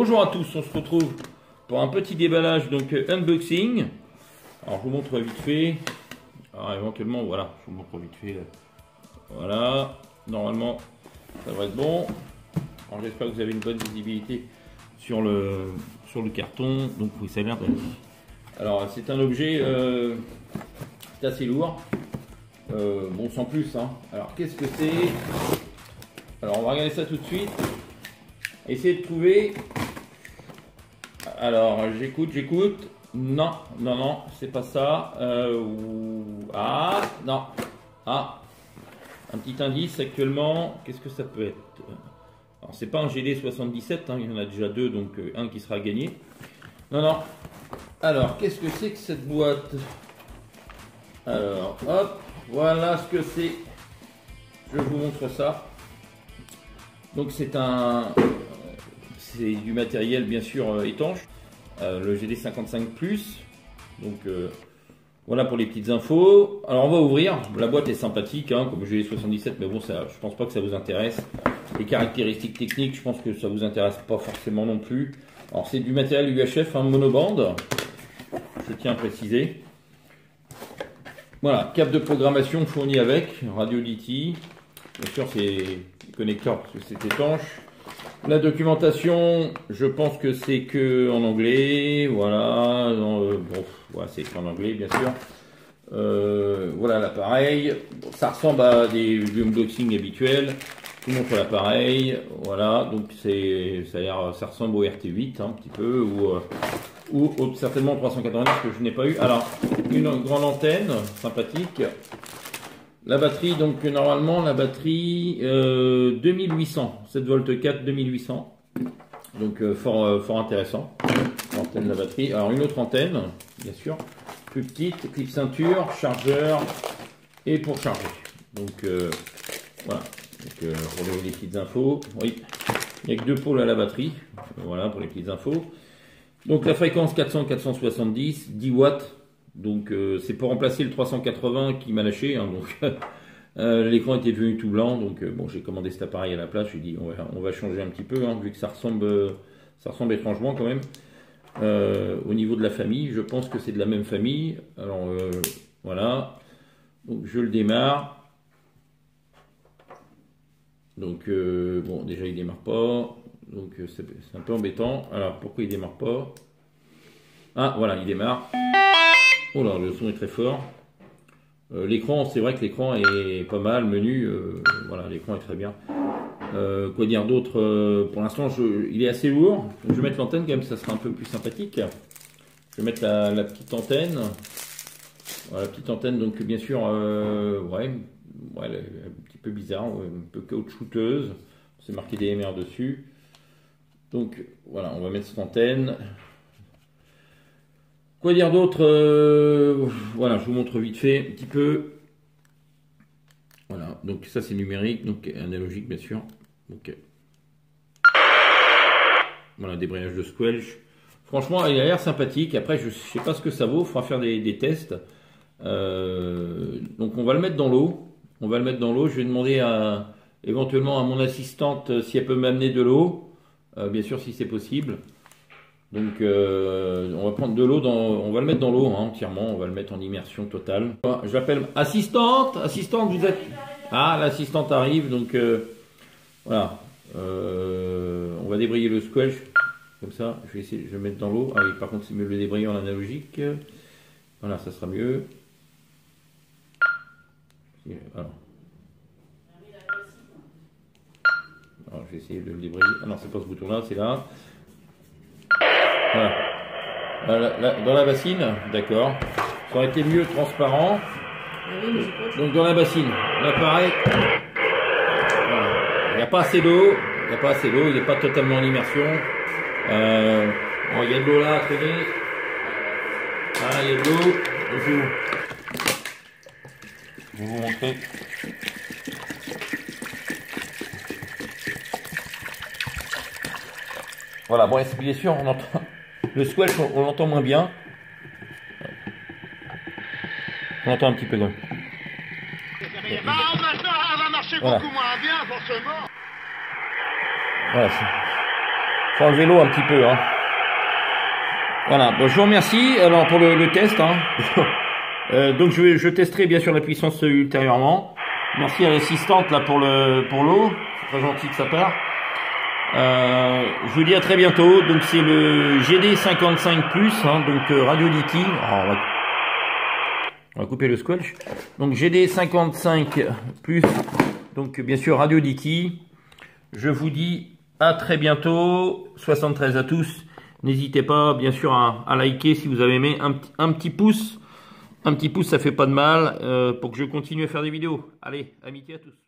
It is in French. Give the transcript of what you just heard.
Bonjour à tous, on se retrouve pour un petit déballage, donc unboxing. Alors je vous montre vite fait. Alors éventuellement, voilà, je vous montre vite fait. Voilà, normalement ça va être bon. Alors j'espère que vous avez une bonne visibilité sur le carton. Donc oui, ça a l'air d'être. Alors c'est un objet c'est assez lourd. Bon, sans plus, hein. Alors qu'est-ce que c'est? Alors on va regarder ça tout de suite. Essayez de trouver. Alors j'écoute. Non, c'est pas ça. Ah, non. Ah, un petit indice actuellement. Qu'est-ce que ça peut être? Alors c'est pas un GD77, hein, il y en a déjà deux, donc un qui sera gagné. Non. Alors qu'est-ce que c'est que cette boîte? Alors hop, voilà ce que c'est. Je vous montre ça. Donc c'est du matériel bien sûr étanche, le GD55+. Donc voilà pour les petites infos. Alors on va ouvrir. La boîte est sympathique, hein, comme GD77, mais bon, ça, je pense pas que ça vous intéresse. Les caractéristiques techniques, je pense que ça vous intéresse pas forcément non plus. Alors c'est du matériel UHF, hein, monobande. Je tiens à préciser. Voilà, câble de programmation fourni avec, radio DT. Bien sûr, c'est connecteur parce que c'est étanche. La documentation, je pense que c'est que en anglais. Voilà, voilà, c'est en anglais, bien sûr. Voilà l'appareil. Bon, ça ressemble à du unboxing habituel. Je vous montre l'appareil. Voilà, donc ça ressemble au RT8 un petit peu ou certainement au 390 que je n'ai pas eu. Alors, une grande antenne sympathique. La batterie, donc normalement la batterie 2800, 7 volts 4 2800, donc fort intéressant. L'antenne de la batterie. Alors une autre antenne, bien sûr, plus petite, clip ceinture, chargeur et pour charger. Donc voilà, donc, pour les petites infos. Oui, il n'y a que deux pôles à la batterie. Voilà pour les petites infos. Donc la fréquence 400-470, 10 watts. Donc c'est pour remplacer le 380 qui m'a lâché, hein, donc l'écran était devenu tout blanc, donc bon, j'ai commandé cet appareil à la place. J'ai dit on va changer un petit peu, hein, vu que ça ressemble étrangement quand même. Au niveau de la famille, je pense que c'est de la même famille. Alors voilà, donc je le démarre. Donc bon, déjà il démarre pas, donc c'est un peu embêtant. Alors pourquoi il démarre pas? Ah voilà, il démarre. Oh là, le son est très fort. L'écran, c'est vrai que l'écran est pas mal, menu, voilà, l'écran est très bien. Quoi dire d'autre? Pour l'instant, il est assez lourd. Je vais mettre l'antenne quand même, ça sera un peu plus sympathique. Je vais mettre la petite antenne. Voilà, la petite antenne, donc bien sûr, ouais, un petit peu bizarre, un peu caoutchouteuse. C'est marqué DMR dessus. Donc voilà, on va mettre cette antenne. Quoi dire d'autre? Voilà, je vous montre vite fait un petit peu. Voilà, donc ça c'est numérique, donc analogique bien sûr. Donc, voilà, débrayage de squelch. Franchement, il a l'air sympathique. Après, je sais pas ce que ça vaut, il faudra faire des tests. Donc on va le mettre dans l'eau. Je vais demander éventuellement à mon assistante si elle peut m'amener de l'eau. Bien sûr, si c'est possible. Donc on va prendre de l'eau, on va le mettre dans l'eau, hein, entièrement, on va le mettre en immersion totale. J'appelle assistante, vous êtes... Ah, l'assistante arrive, donc voilà. On va débrayer le squelch, comme ça, je vais le mettre dans l'eau. Ah oui, par contre c'est mieux de le débrayer en analogique. Voilà, ça sera mieux. Alors je vais essayer de le débrayer. Ah non, c'est pas ce bouton-là, c'est là. Voilà. Dans la bassine, d'accord. Ça aurait été mieux transparent. Donc dans la bassine, l'appareil, voilà. Il n'y a pas assez d'eau. Il n'est pas totalement en immersion. Bon, il y a de l'eau là à traîner. Ah, il y a de l'eau. Je vais vous montrer. Voilà, bon, bien sûr, on entend le squelch, on l'entend moins bien. On entend un petit peu quand même. Maintenant, elle va marcher beaucoup moins bien, forcément. Voilà, faut enlever l'eau un petit peu. Hein. Voilà, bon, je vous remercie alors pour le test. Hein. Donc je testerai bien sûr la puissance ultérieurement. Merci à l'assistante là pour l'eau, c'est très gentil de sa part. Je vous dis à très bientôt. Donc c'est le GD55 Plus, hein, donc Radio Litty. On va couper le squelch. Donc GD55 Plus, donc bien sûr Radio Litty. Je vous dis à très bientôt. 73 à tous. N'hésitez pas bien sûr à liker si vous avez aimé, un petit pouce. Un petit pouce, ça fait pas de mal pour que je continue à faire des vidéos. Allez, amitié à tous.